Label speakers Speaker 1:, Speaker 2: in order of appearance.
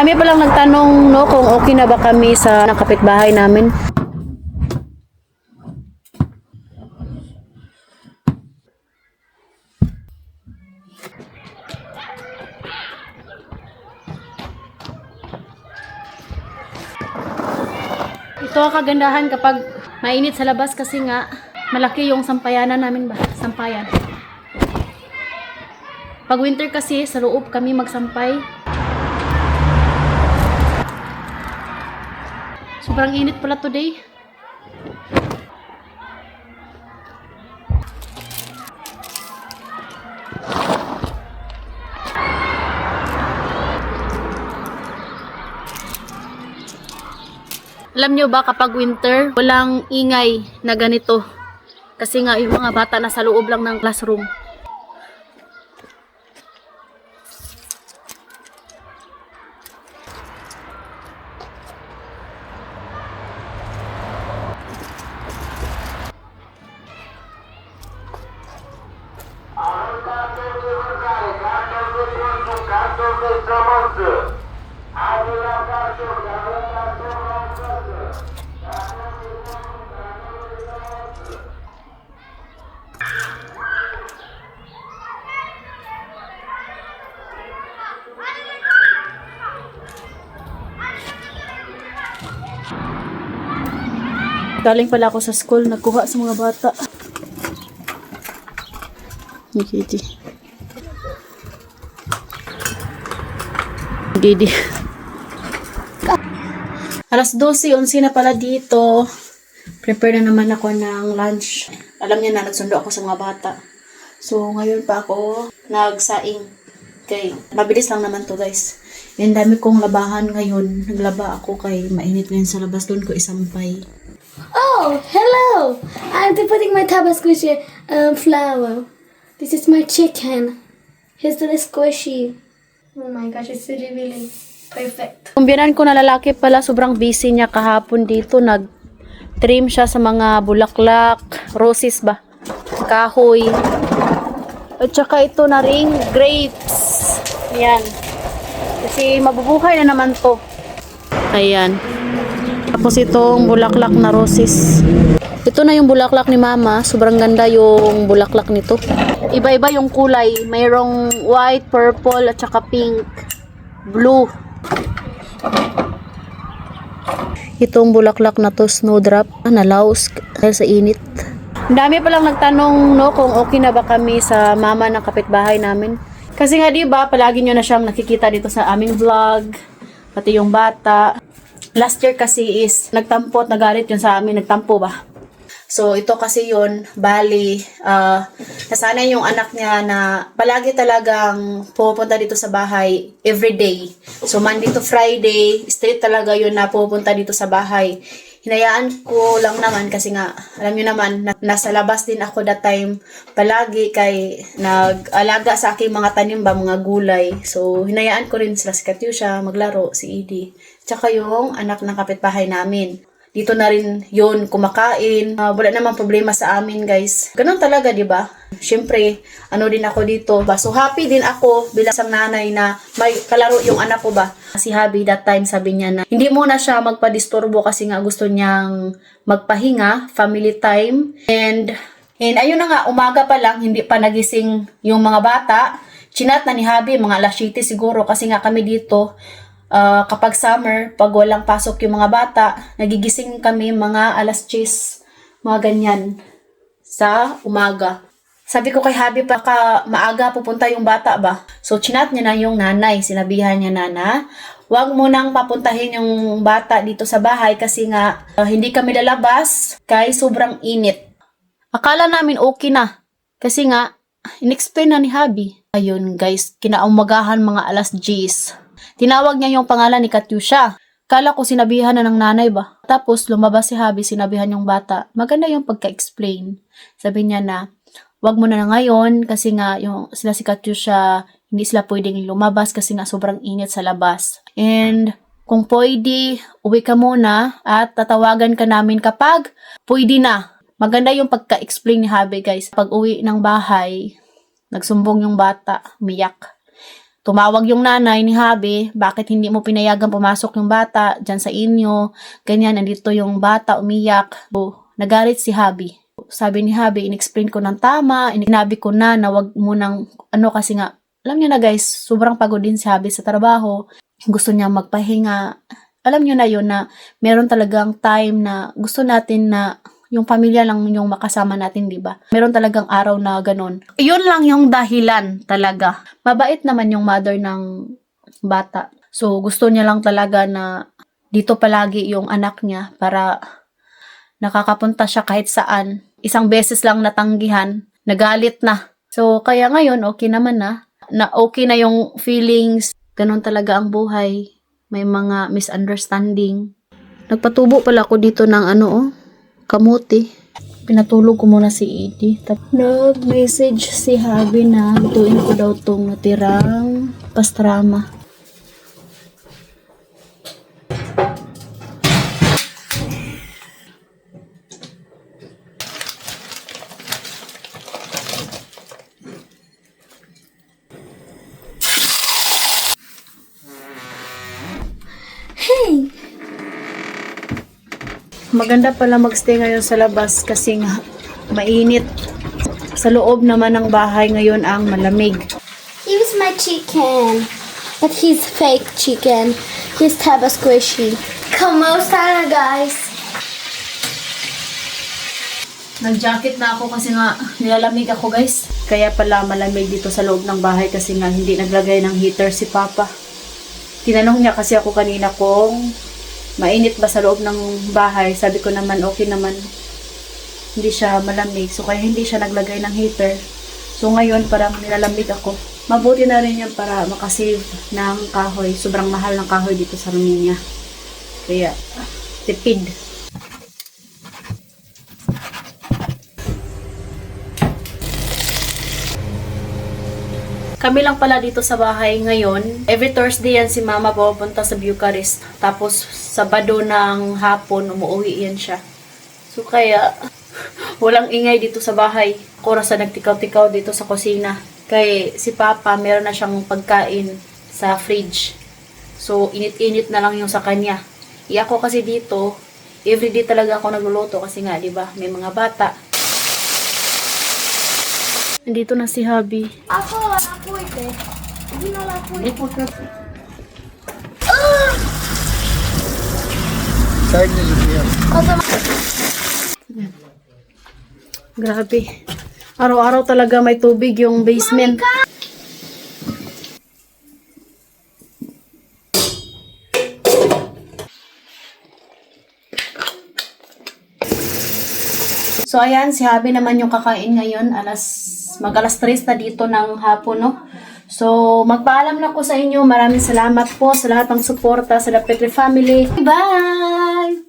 Speaker 1: Kami pa lang nagtanong no kung okay na ba kami sa kapitbahay namin. Ito ang kagandahan kapag mainit sa labas kasi nga malaki yung sampayanan namin ba? Sampayan. Pag winter kasi sa loob kami magsampay. Sobrang init pala today. Alam nyo ba kapag winter, walang ingay na ganito. Kasi nga yung mga bata nasa loob lang ng classroom. Galing pala ako sa school, nagkuha sa mga bata. Ni Kitty. Didi. Alas 12:11 na pala dito. Prepare na naman ako ng lunch. Alam niya na, nagsundo ako sa mga bata. So, ngayon pa ako nagsaing. Okay, mabilis lang naman to guys. Yung dami kong labahan ngayon. Naglaba ako kay mainit ngayon sa labas. Doon ko isampay.
Speaker 2: Oh, hello! I'm putting my Tabasco flour. This is my chicken. Here's the squishy. Oh my gosh, it's really, really perfect.
Speaker 1: Kumbiyanan ko na lalaki pala, sobrang busy niya kahapon dito. Nag-trim siya sa mga bulaklak, roses ba? Kahoy. At saka ito na ring grapes. Ayan. Kasi mabubuhay na naman to. Ayan. Tapos itong bulaklak na roses. Ito na yung bulaklak ni Mama. Sobrang ganda yung bulaklak nito. Iba-iba yung kulay. Mayroong white, purple, at saka pink, blue. Itong bulaklak na to, snowdrop, nalaos dahil sa init. Ang dami palang nagtanong no kung okay na ba kami sa mama ng kapitbahay namin. Kasi nga di ba, palagi nyo na siyang nakikita dito sa aming vlog, pati yung bata. Last year kasi is nagtampo at nagalit yun sa amin, nagtampo ba? So ito kasi yun, bali, nasanay yung anak niya na palagi talagang pupunta dito sa bahay everyday. So Monday to Friday, straight talaga yun na pupunta dito sa bahay. Hinayaan ko lang naman kasi nga, alam niyo naman, nasa labas din ako that time palagi kay nag-alaga sa aking mga tanim ba, mga gulay. So hinayaan ko rin sila si Katyusha maglaro, si Edie. Tsaka yung anak ng kapitbahay namin. Dito na rin yun kumakain. Wala namang problema sa amin, guys. Ganun talaga, di ba? Siyempre, ano din ako dito ba? So, happy din ako bilang isang nanay na may kalaro yung anak ko ba? Si Habi that time sabi niya na hindi muna siya magpadisturbo kasi nga gusto niyang magpahinga, family time. And ayun na nga, umaga pa lang, hindi pa nagising yung mga bata. Chinat na ni Habi, mga alas 7 siguro kasi nga kami dito. Kapag summer, pag walang pasok yung mga bata, nagigising kami mga alas 10, mga ganyan, sa umaga. Sabi ko kay Habi, baka maaga pupunta yung bata ba? So, chinat niya na yung nanay. Sinabihan niya na, wag mo nang papuntahin yung bata dito sa bahay kasi nga, hindi kami lalabas kay sobrang init. Akala namin okay na. Kasi nga, in-explain na ni Habi. Ayun guys, kinaumagahan mga alas 10. Tinawag niya yung pangalan ni Katyusha. Kala ko sinabihan na ng nanay ba? Tapos lumabas si Habi, sinabihan yung bata. Maganda yung pagka-explain. Sabi niya na, wag mo na ngayon kasi nga yung sila si Katyusha, hindi sila pwedeng lumabas kasi nga sobrang init sa labas. And kung pwede, uwi ka muna at tatawagan ka namin kapag pwede na. Maganda yung pagka-explain ni Habi guys. Pag uwi ng bahay, nagsumbong yung bata, umiyak. tumawag yung nanay ni Habi, bakit hindi mo pinayagan pumasok yung bata dyan sa inyo, ganyan, nandito yung bata, umiyak. So, nagalit si Habi. Sabi ni Habi, inexplain ko ng tama, inabi ko na wag mo nang, kasi nga, alam niyo na guys, sobrang pagod din si Habi sa trabaho, gusto niya magpahinga. Alam niyo na yun na meron talagang time na gusto natin na yung pamilya lang yung makasama natin, di ba? Meron talagang araw na ganun. Yun lang yung dahilan talaga. Mabait naman yung mother ng bata. So, gusto niya lang talaga na dito palagi yung anak niya para nakakapunta siya kahit saan. Isang beses lang natanggihan, nagalit na. So, kaya ngayon, okay naman na. Okay na yung feelings. Ganun talaga ang buhay. May mga misunderstanding. Nagpatubo pala ako dito ng kamuti. Pinatulog ko muna si Edie. Nag-message si Habi na lutuin ko daw tong natirang pastrama.
Speaker 2: Hey!
Speaker 1: Maganda pala magstay ngayon sa labas kasi nga mainit. Sa loob naman ng bahay ngayon ang malamig.
Speaker 2: Here's my chicken. But he's fake chicken. He's Taba Squishy. Kamusta na guys?
Speaker 1: Nag-jacket na ako kasi nga nilalamig ako guys. Kaya pala malamig dito sa loob ng bahay kasi nga hindi naglagay ng heater si Papa. Tinanong niya kasi ako kanina kung mainit ba sa loob ng bahay. Sabi ko naman okay naman. Hindi siya malamig. So kaya hindi siya naglagay ng heater. So ngayon parang nilalamig ako. Mabuti na rin yan para makasave ng kahoy. Sobrang mahal ng kahoy dito sa Romania. Kaya tipid. Kami lang pala dito sa bahay ngayon. Every Thursday yan si Mama pupunta sa Bucharest. Tapos Sabado ng hapon umuwi yan siya. So kaya walang ingay dito sa bahay. Oras na nagtikaw-tikaw dito sa kusina. Kaya si Papa meron na siyang pagkain sa fridge. So init-init na lang yung sa kanya. Ako kasi dito, everyday talaga ako nagluluto kasi nga 'di ba, may mga bata. Nandito na si Habi.
Speaker 2: Ako, wala po ito. Hindi na wala po ito.
Speaker 1: Grabe. Araw-araw talaga may tubig yung basement. So ayan, si Habi naman yung kakain ngayon. Mag-alas 3 na dito ng hapon, no? So, magpaalam na ko sa inyo. Maraming salamat po sa lahat ng suporta sa The Petri Family. Bye!